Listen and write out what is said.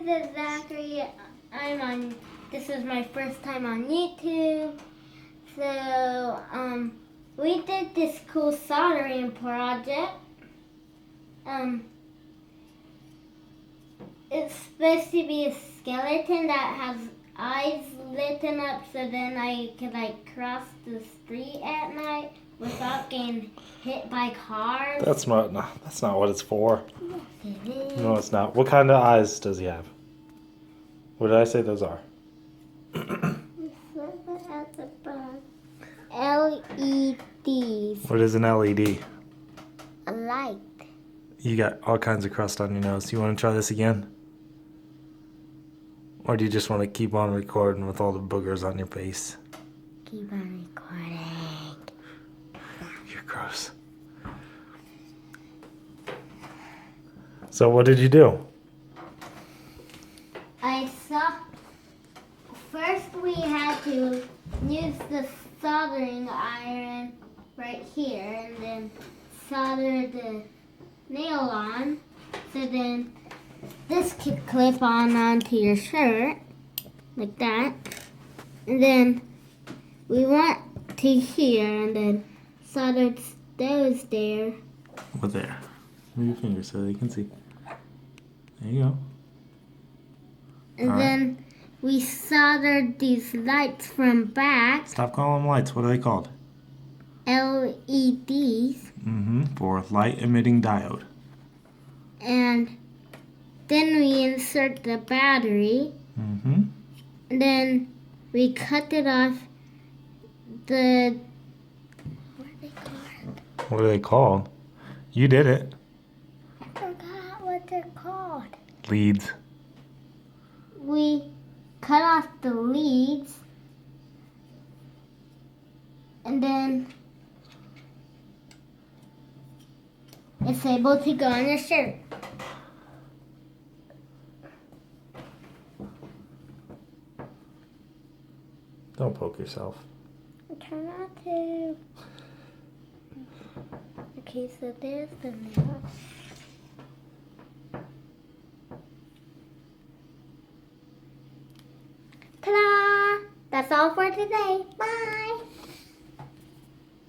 is Zachary. This is my first time on YouTube. So, we did this cool soldering project. It's supposed to be a skeleton that has eyes lit up so then I could cross the street at night without getting hit by cars. That's not what it's for. Yes, it is. No, it's not. What kind of eyes does he have? What did I say those are? LEDs. What is an LED? A light. You got all kinds of crust on your nose. You want to try this again? Or do you just want to keep on recording with all the boogers on your face? Keep on recording. You're gross. So what did you do? First we had to use the soldering iron right here and then solder the nail on so then this could clip on onto your shirt like that. And then we went to here and then soldered those there. What there? Move your fingers so they can see. There you go. And all then right. We soldered these lights from back. Stop calling them lights. What are they called? LEDs. For light emitting diode. And then we insert the battery. And then we cut it off the... What are they called? What are they called? You did it. I forgot what they're called. Leads. We cut off the leads. And then it's able to go on your shirt. Don't poke yourself. I try not to. Okay, so there's the nail. Ta-da! That's all for today. Bye!